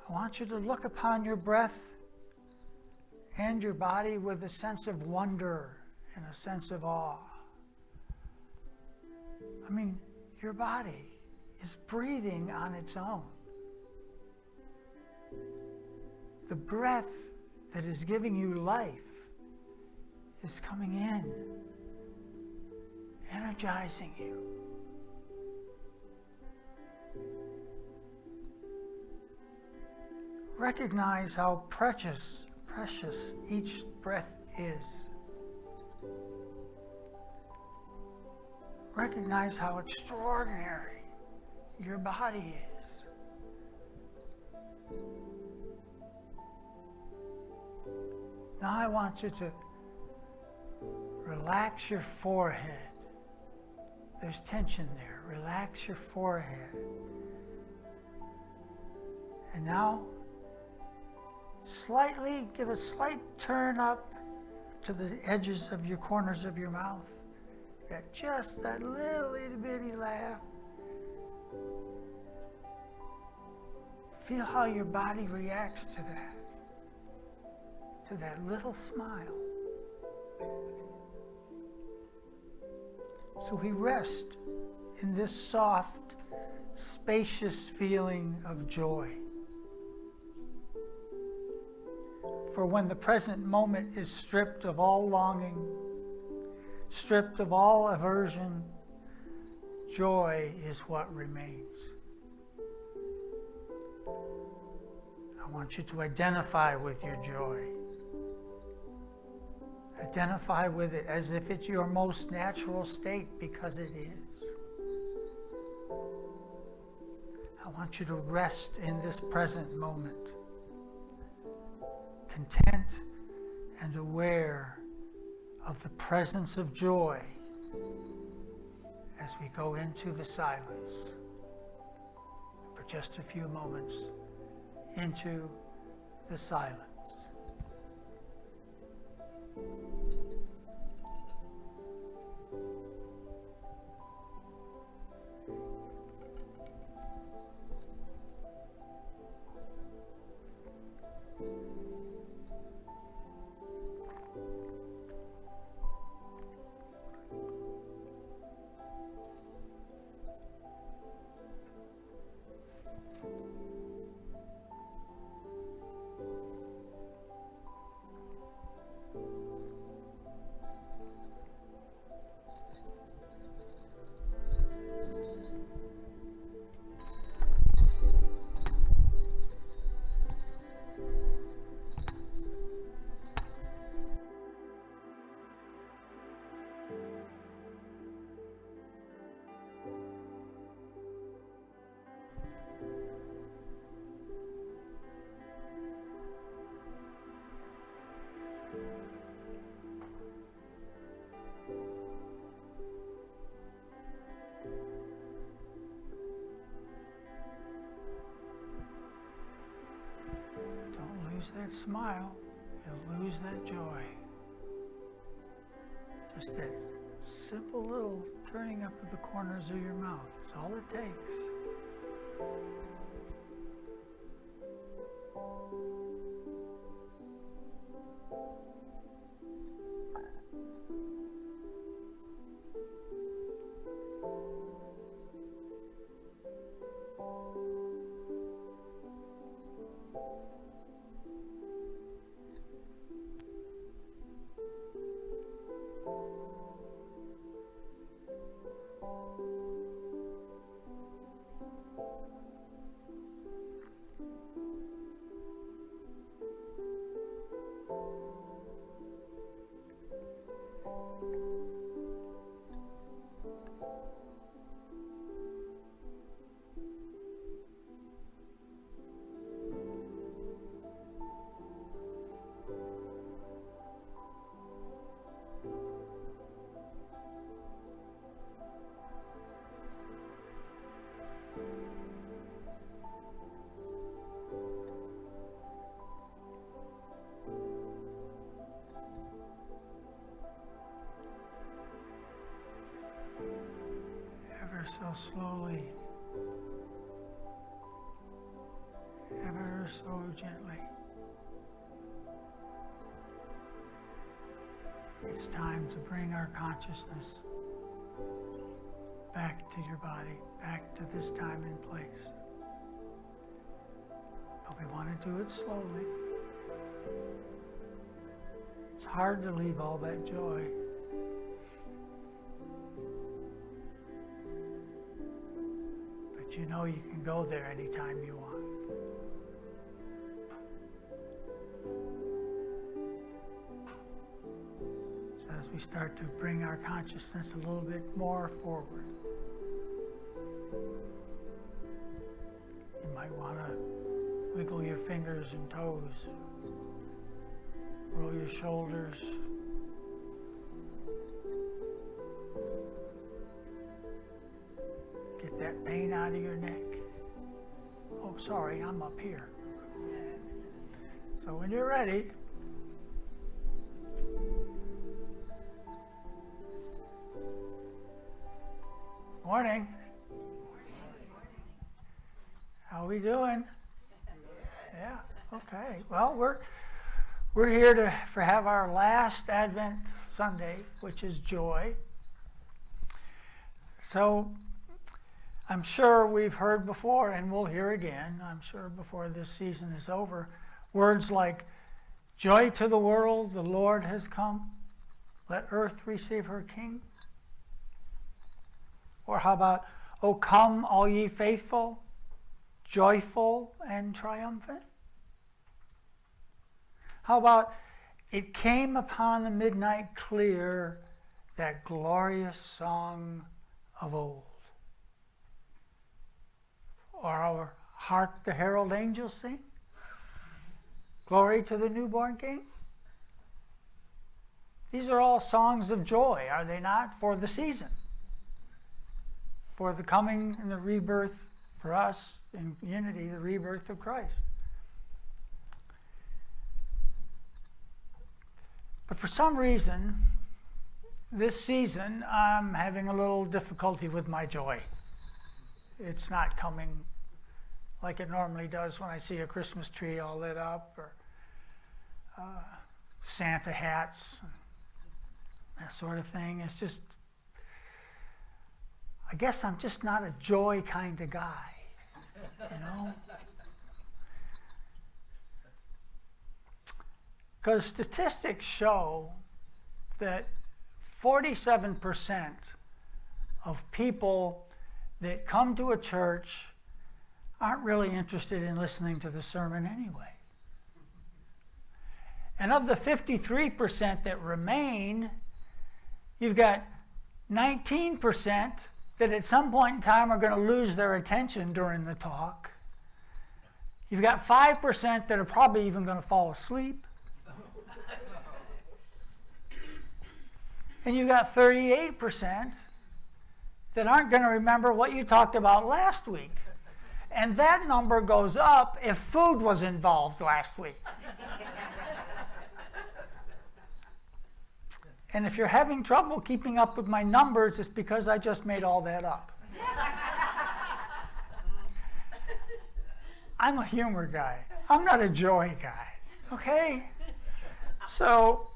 I want you to look upon your breath and your body with a sense of wonder and a sense of awe. I mean, your body is breathing on its own. The breath that is giving you life is coming in, energizing you. Recognize how precious each breath is. Recognize how extraordinary your body is. Now I want you to relax your forehead. There's tension there. Relax your forehead. And now, give a slight turn up to the edges of your corners of your mouth. Get just that little itty bitty laugh. Feel how your body reacts to that little smile. So we rest in this soft, spacious feeling of joy. For when the present moment is stripped of all longing, stripped of all aversion, joy is what remains. I want you to identify with your joy. Identify with it as if it's your most natural state, because it is. I want you to rest in this present moment, content and aware of the presence of joy as we go into the silence for just a few moments, into the silence. Lose that smile, you'll lose that joy. Just that simple little turning up of the corners of your mouth. That's all it takes. So slowly, ever so through gently. It's time to bring our consciousness back to your body, back to this time and place. But we want to do it slowly. It's hard to leave all that joy. But you know you can go there anytime you want. So as we start to bring our consciousness a little bit more forward, you might want to wiggle your fingers and toes, roll your shoulders, get that pain out of your neck. Oh, sorry, I'm up here. So when you're ready, morning. How we doing? Yeah, okay. Well, we're here to have our last Advent Sunday, which is joy. So I'm sure we've heard before, and we'll hear again, I'm sure before this season is over, words like, joy to the world, the Lord has come. Let earth receive her King. Or how about, O come, all ye faithful, joyful and triumphant? How about, it came upon the midnight clear, that glorious song of old? Or hark the herald angels sing, glory to the newborn King? These are all songs of joy, are they not, for the season? For the coming and the rebirth for us in unity, the rebirth of Christ. But for some reason, this season, I'm having a little difficulty with my joy. It's not coming like it normally does when I see a Christmas tree all lit up, or Santa hats, and that sort of thing. It's just, I guess I'm just not a joy kind of guy, you know? Because statistics show that 47% of people that come to a church aren't really interested in listening to the sermon anyway. And of the 53% that remain, you've got 19% that at some point in time are going to lose their attention during the talk. You've got 5% that are probably even going to fall asleep. And you've got 38% that aren't going to remember what you talked about last week. And that number goes up if food was involved last week. And if you're having trouble keeping up with my numbers, it's because I just made all that up. I'm a humor guy. I'm not a joy guy. Okay? So,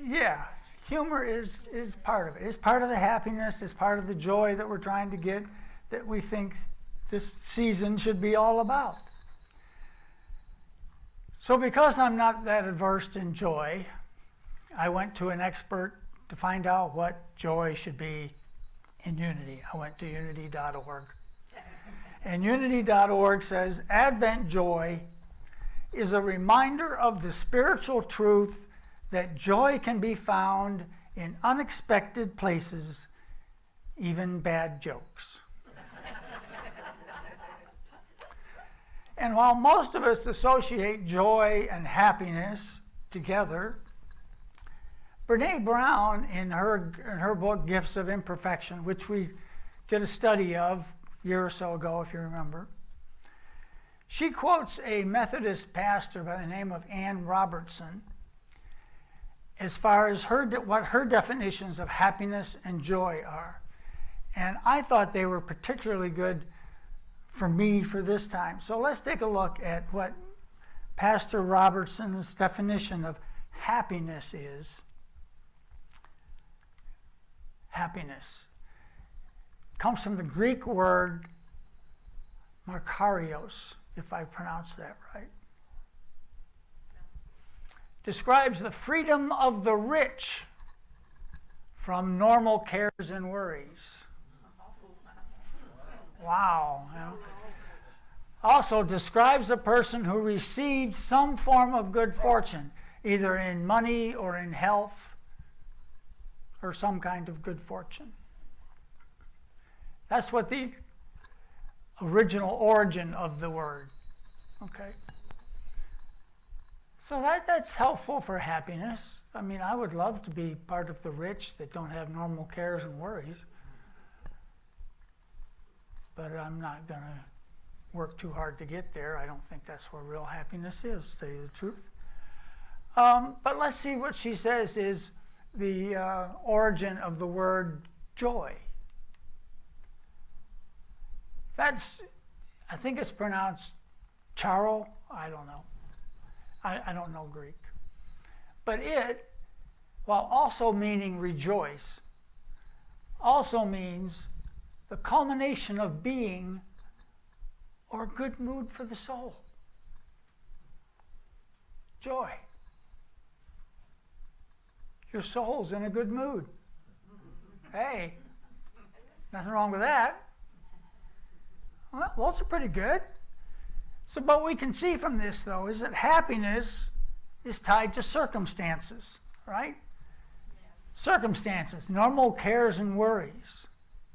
yeah, humor is part of it. It's part of the happiness. It's part of the joy that we're trying to get, that we think this season should be all about. So because I'm not that versed in joy, I went to an expert to find out what joy should be in Unity. I went to unity.org. And unity.org says, Advent joy is a reminder of the spiritual truth that joy can be found in unexpected places, even bad jokes. And while most of us associate joy and happiness together, Brene Brown, in her book, Gifts of Imperfection, which we did a study of a year or so ago, if you remember, she quotes a Methodist pastor by the name of Ann Robertson as far as what her definitions of happiness and joy are. And I thought they were particularly good for me for this time. So let's take a look at what Pastor Robertson's definition of happiness is. Happiness comes from the Greek word makarios, if I pronounce that right. Describes the freedom of the rich from normal cares and worries. Wow. You know. Also describes a person who received some form of good fortune, either in money or in health, or some kind of good fortune. That's what the original origin of the word. Okay. So that's helpful for happiness. I mean, I would love to be part of the rich that don't have normal cares and worries. But I'm not going to work too hard to get there. I don't think that's where real happiness is, to tell you the truth. But let's see what she says is the origin of the word joy. That's, I think it's pronounced charo. I don't know. I don't know Greek. But it, while also meaning rejoice, also means the culmination of being or good mood for the soul. Joy. Your soul's in a good mood. Hey, nothing wrong with that. Well, those are pretty good. So, but we can see from this, though, is that happiness is tied to circumstances, right? Circumstances, normal cares and worries.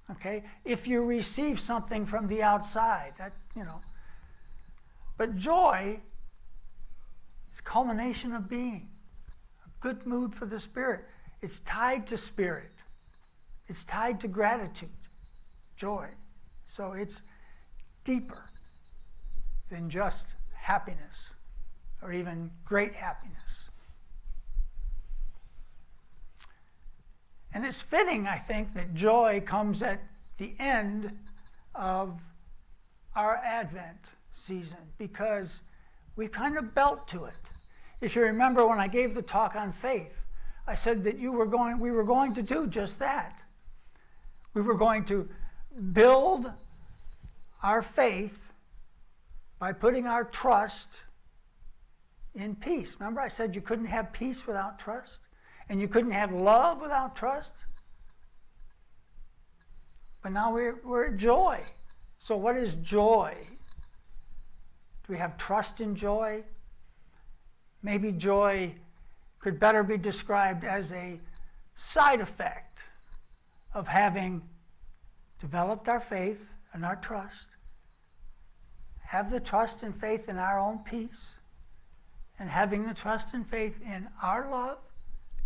Okay? If you receive something from the outside, that, you know. But joy is culmination of being. A good mood for the spirit. It's tied to spirit. It's tied to gratitude. Joy. So it's deeper than just happiness or even great happiness. And it's fitting, I think, that joy comes at the end of our Advent season because we kind of belt to it. If you remember when I gave the talk on faith, I said that we were going to do just that. We were going to build our faith by putting our trust in peace. Remember I said you couldn't have peace without trust? And you couldn't have love without trust? But now we're at joy. So what is joy? Do we have trust in joy? Maybe joy could better be described as a side effect of having developed our faith and our trust, have the trust and faith in our own peace, and having the trust and faith in our love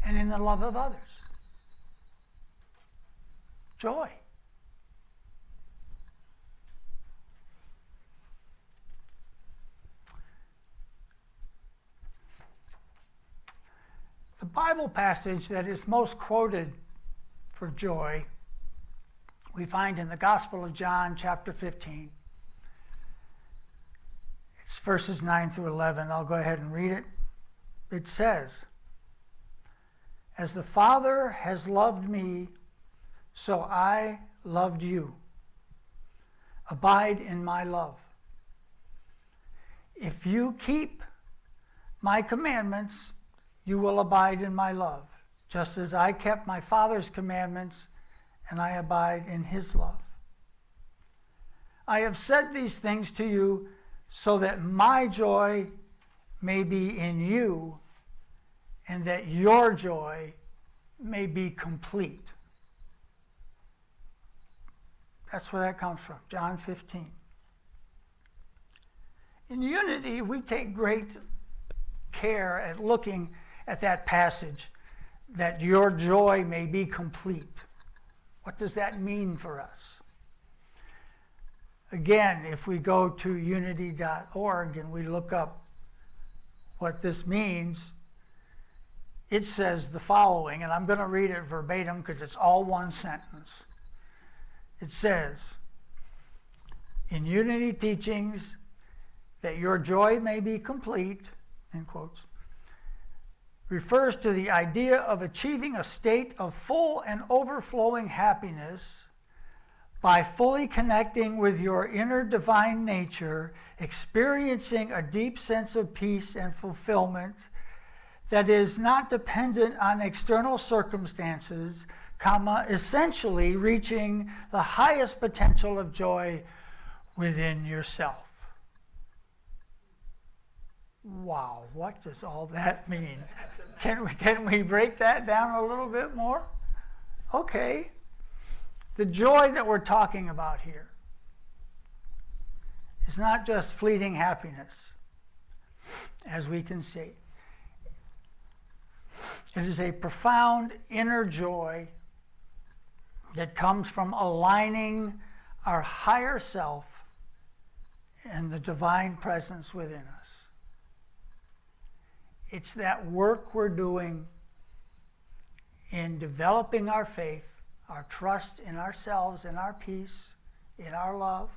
and in the love of others. Joy. The Bible passage that is most quoted for joy we find in the Gospel of John, chapter 15. It's verses 9 through 11. I'll go ahead and read it. It says, "As the Father has loved me, so I loved you. Abide in my love. If you keep my commandments, you will abide in my love, just as I kept my Father's commandments and I abide in his love. I have said these things to you so that my joy may be in you and that your joy may be complete." That's where that comes from, John 15. In Unity, we take great care at looking at that passage, that your joy may be complete. What does that mean for us? Again, if we go to unity.org and we look up what this means, it says the following, and I'm going to read it verbatim because it's all one sentence. It says, in unity teachings that your joy may be complete, in quotes, refers to the idea of achieving a state of full and overflowing happiness by fully connecting with your inner divine nature, experiencing a deep sense of peace and fulfillment that is not dependent on external circumstances, essentially reaching the highest potential of joy within yourself. Wow, what does all that mean? Can we break that down a little bit more? Okay. The joy that we're talking about here is not just fleeting happiness, as we can see. It is a profound inner joy that comes from aligning our higher self and the divine presence within us. It's that work we're doing in developing our faith, our trust in ourselves, in our peace, in our love.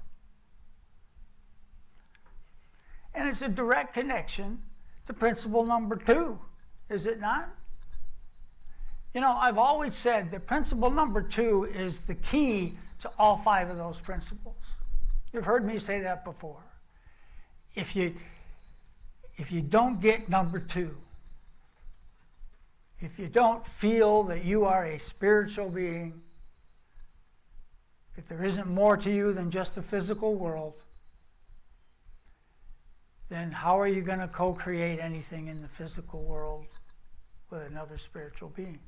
And it's a direct connection to principle number 2, is it not? You know, I've always said that principle number 2 is the key to all 5 of those principles. You've heard me say that before. If you don't get number 2, if you don't feel that you are a spiritual being, if there isn't more to you than just the physical world, then how are you going to co-create anything in the physical world with another spiritual being?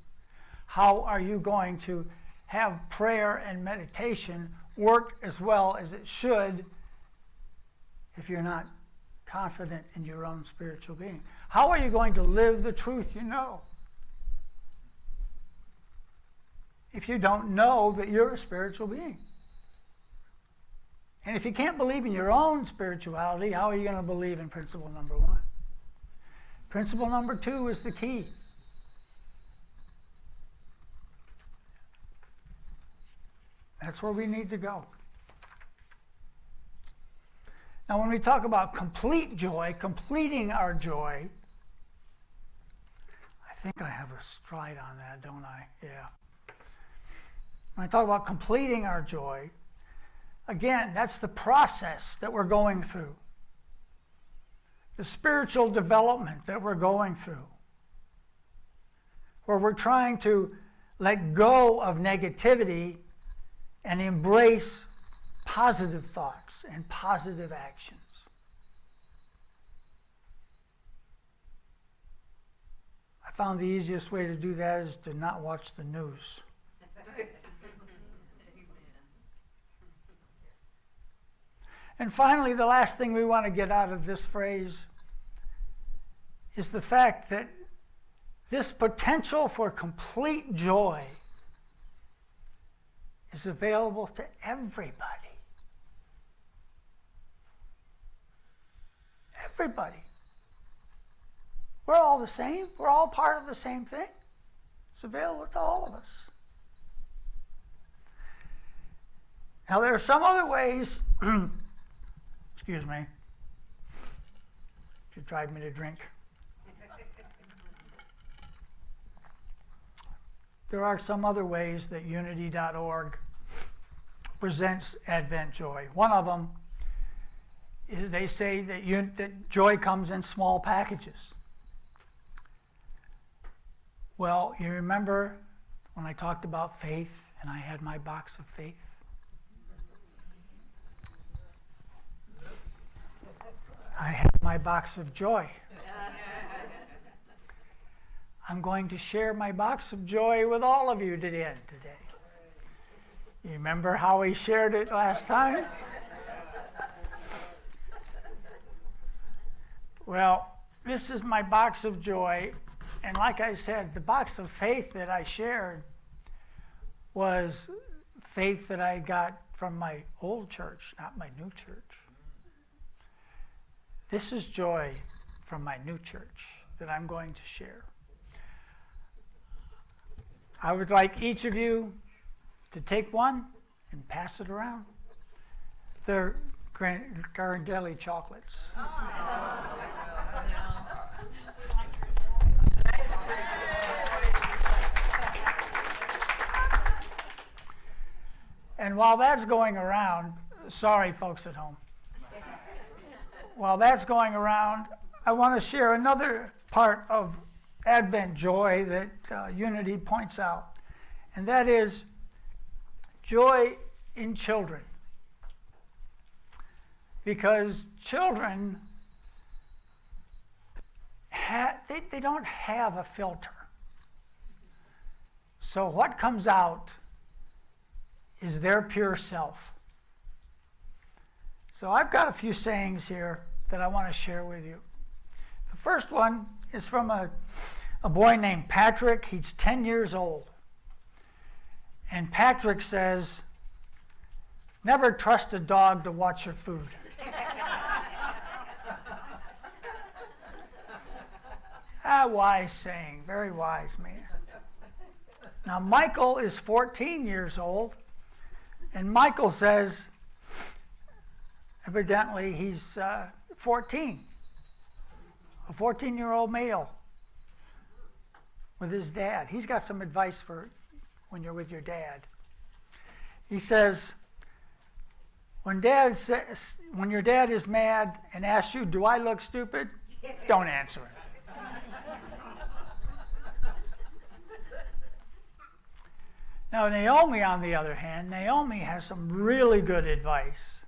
How are you going to have prayer and meditation work as well as it should if you're not confident in your own spiritual being? How are you going to live the truth you know if you don't know that you're a spiritual being? And if you can't believe in your own spirituality, how are you going to believe in principle number 1? Principle number 2 is the key. That's where we need to go. Now, when we talk about complete joy, completing our joy, I think I have a slide on that, don't I? Yeah. When I talk about completing our joy, again, that's the process that we're going through, the spiritual development that we're going through, where we're trying to let go of negativity and embrace positive thoughts and positive actions. I found the easiest way to do that is to not watch the news. And finally, the last thing we want to get out of this phrase is the fact that this potential for complete joy is available to everybody. Everybody. We're all the same. We're all part of the same thing. It's available to all of us. Now, there are some other ways, excuse me, to drive me to drink. There are some other ways that unity.org presents Advent joy. One of them is they say that joy comes in small packages. Well, you remember when I talked about faith and I had my box of faith? I had my box of joy. I'm going to share my box of joy with all of you today. You remember how we shared it last time? Well, this is my box of joy, and like I said, the box of faith that I shared was faith that I got from my old church, not my new church. This is joy from my new church that I'm going to share. I would like each of you to take one and pass it around. They're Gardelli chocolates. And while that's going around, sorry folks at home, while that's going around, I want to share another part of Advent joy that Unity points out, and that is joy in children. Because children, they don't have a filter. So what comes out is their pure self. So I've got a few sayings here that I want to share with you. The first one is from a boy named Patrick. He's 10 years old. And Patrick says, "Never trust a dog to watch your food." A wise saying, very wise man. Now Michael is 14 years old, and Michael says, evidently he's 14, a 14-year-old male with his dad. He's got some advice for when you're with your dad. He says, when your dad is mad and asks you, "Do I look stupid?" don't answer him. Now, Naomi, on the other hand, Naomi has some really good advice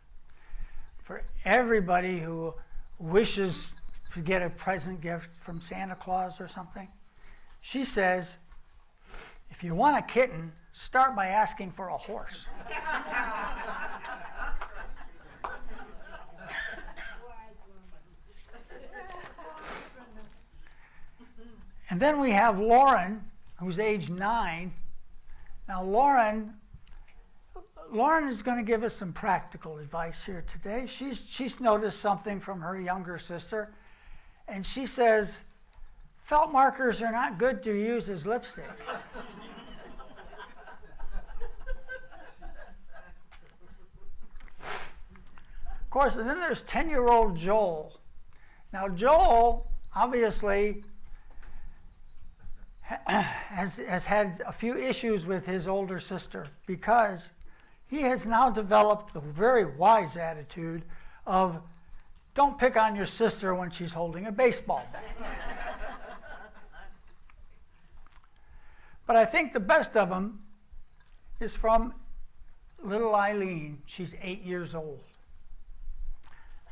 for everybody who wishes to get a present gift from Santa Claus or something. She says, if you want a kitten, start by asking for a horse. And then we have Lauren, who's age 9. Now, Lauren is going to give us some practical advice here today. She's noticed something from her younger sister, and she says, felt markers are not good to use as lipstick. Of course, and then there's 10-year-old Joel. Now, Joel, obviously, has had a few issues with his older sister because he has now developed the very wise attitude of don't pick on your sister when she's holding a baseball bat. But I think the best of them is from little Eileen. She's 8 years old.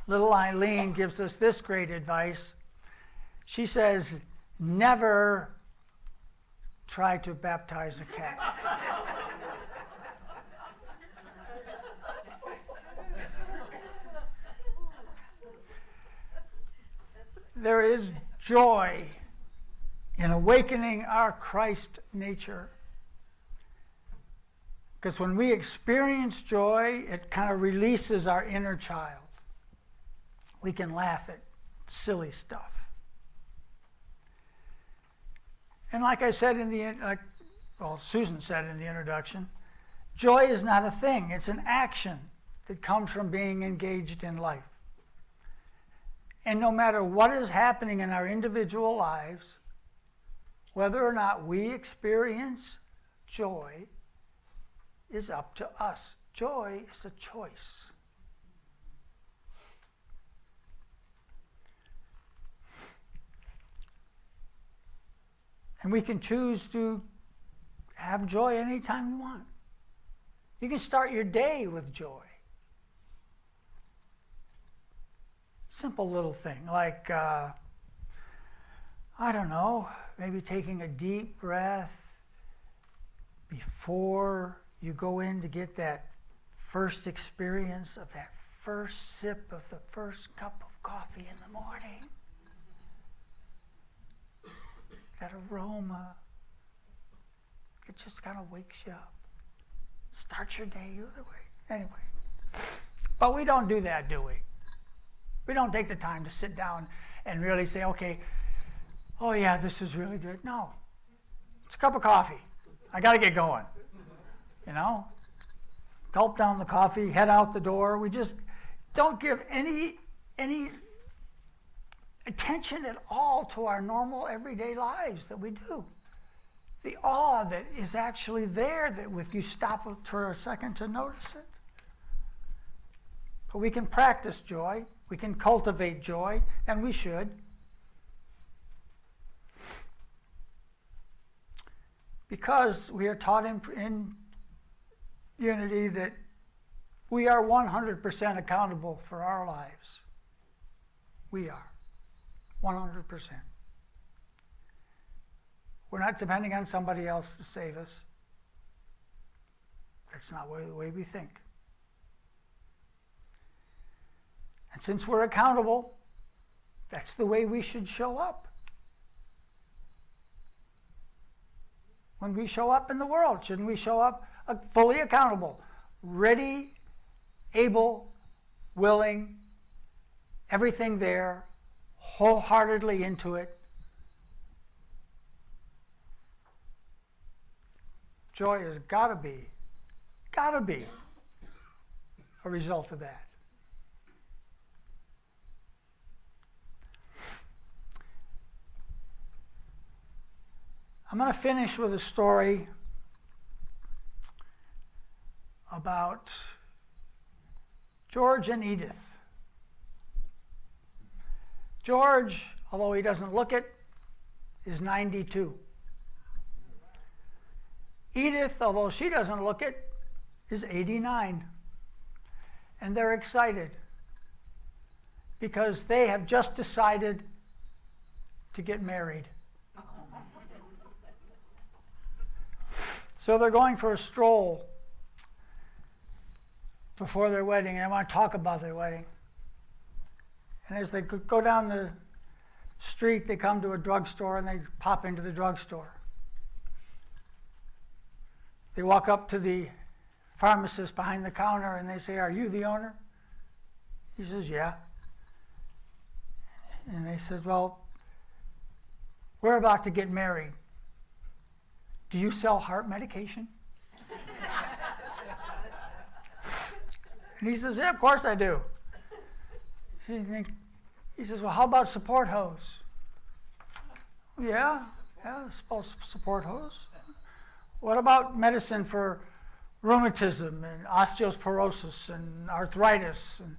Little Eileen gives us this great advice. She says, never try to baptize a cat. There is joy in awakening our Christ nature. Because when we experience joy, it kind of releases our inner child. We can laugh at silly stuff. And like I said Susan said in the introduction, joy is not a thing, it's an action that comes from being engaged in life. And no matter what is happening in our individual lives, whether or not we experience joy is up to us. Joy is a choice. And we can choose to have joy anytime we want. You can start your day with joy. Simple little thing like, I don't know, maybe taking a deep breath before you go in to get that first experience of that first sip of the first cup of coffee in the morning. That aroma, it just kind of wakes you up. Starts your day either way. Anyway, but we don't do that, do we? We don't take the time to sit down and really say, okay, oh yeah, this is really good. No, it's a cup of coffee. I got to get going, you know? gulp down the coffee, head out the door. We just don't give any attention at all to our normal everyday lives that we do. The awe that is actually there, that if you stop for a second to notice it. But we can practice joy, we can cultivate joy, and we should. Because we are taught in unity that we are 100% accountable for our lives. We are 100%. We're not depending on somebody else to save us. That's not the way we think. And since we're accountable, that's the way we should show up. When we show up in the world, shouldn't we show up fully accountable, ready, able, willing, everything there, wholeheartedly into it? Joy has got to be a result of that. I'm going to finish with a story about George and Edith. George, although he doesn't look it, is 92. Edith, although she doesn't look it, is 89. And they're excited because they have just decided to get married. So they're going for a stroll before their wedding, and I want to talk about their wedding. And as they go down the street, they come to a drugstore, and they pop into the drugstore. They walk up to the pharmacist behind the counter, and they say, "Are you the owner?" He says, "Yeah." And they said, "Well, we're about to get married. Do you sell heart medication?" And he says, "Yeah, of course I do." He says, "Well, how about support hose?" Yeah, support hose. What about medicine for rheumatism and osteoporosis and arthritis? And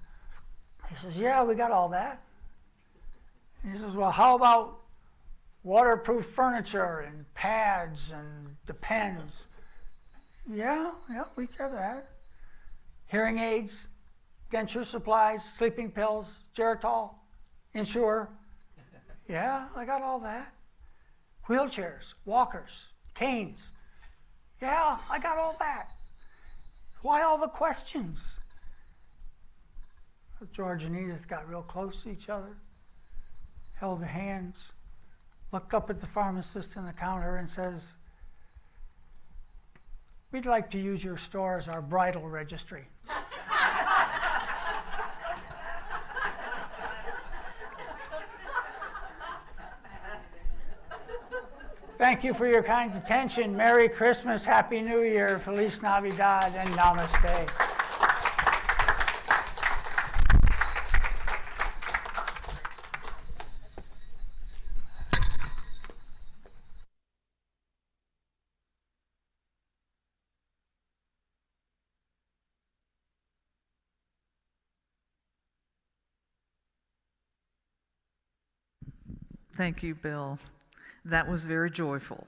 he says, "Yeah, we got all that." And he says, "Well, how about waterproof furniture and pads and depends?" Yeah, we have that. Hearing aids, denture supplies, sleeping pills, Geritol, Insure. Yeah, I got all that. Wheelchairs, walkers, canes. Yeah, I got all that. Why all the questions? George and Edith got real close to each other, held their hands, looked up at the pharmacist in the counter and says, "We'd like to use your store as our bridal registry." Thank you for your kind attention. Merry Christmas, Happy New Year, Feliz Navidad, and Namaste. Thank you, Bill. That was very joyful.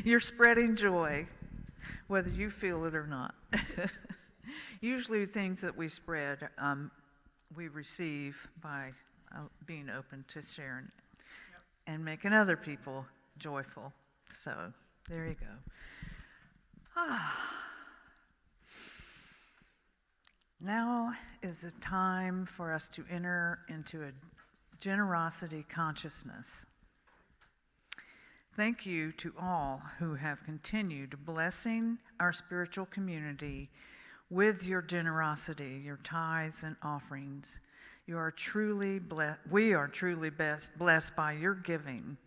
You're spreading joy, whether you feel it or not. Usually things that we spread, we receive by being open to sharing it and making other people joyful. So there you go. Now is the time for us to enter into a generosity consciousness. Thank you to all who have continued blessing our spiritual community with your generosity, your tithes and offerings. We are truly blessed by your giving.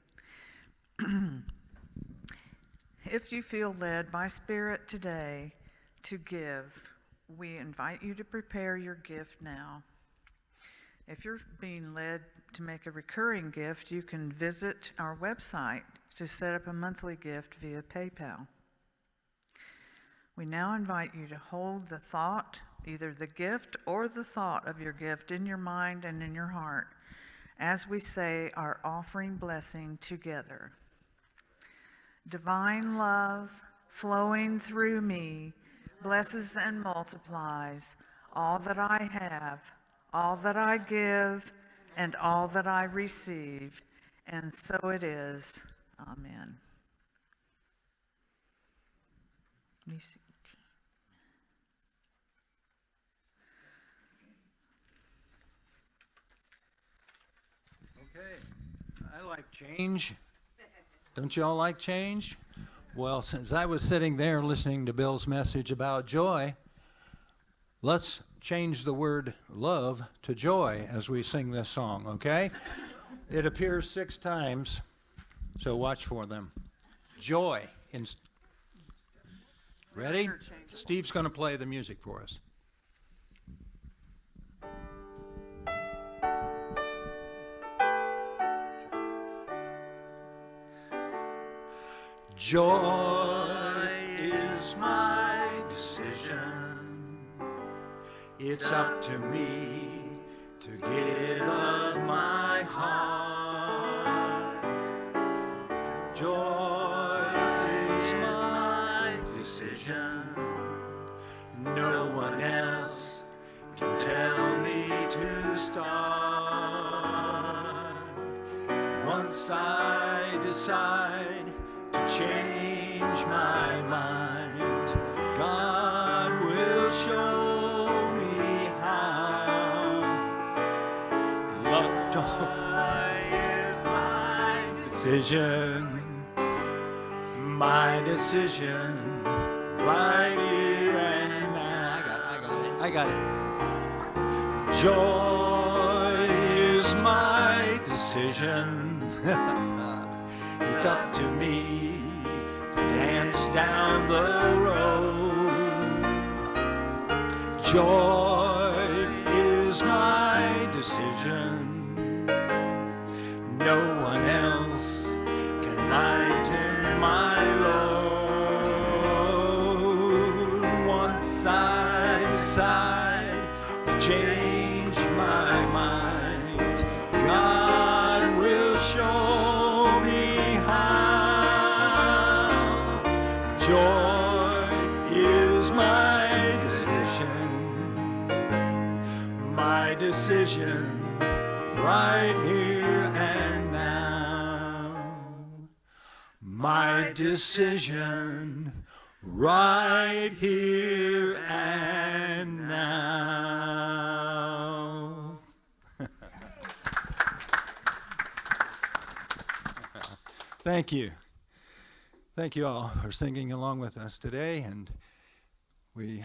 If you feel led by Spirit today to give, we invite you to prepare your gift now. If you're being led to make a recurring gift, you can visit our website to set up a monthly gift via PayPal. We now invite you to hold the thought, either the gift or the thought of your gift, in your mind and in your heart as we say our offering blessing together. Divine love flowing through me blesses and multiplies all that I have, all that I give, and all that I receive. And so it is. Amen. You see. Okay, I like change. Don't you all like change? Well, since I was sitting there listening to Bill's message about joy, let's change the word love to joy as we sing this song, okay? It appears 6 times, so watch for them. Joy. Ready? Steve's going to play the music for us. Joy is my decision. It's up to me to give of my heart. Joy is my decision. No one else can tell me to start. Once I decide to change my mind, God will show me how. Love joy is my decision, right here and now. I got it. Joy is my decision. It's up to me to dance down the road. Joy is my decision. No one else can lighten my load. Once I decide to change my mind, God will show me how. Joy is my decision, right here and now. My decision, right here and now. Thank you. Thank you all for singing along with us today, and we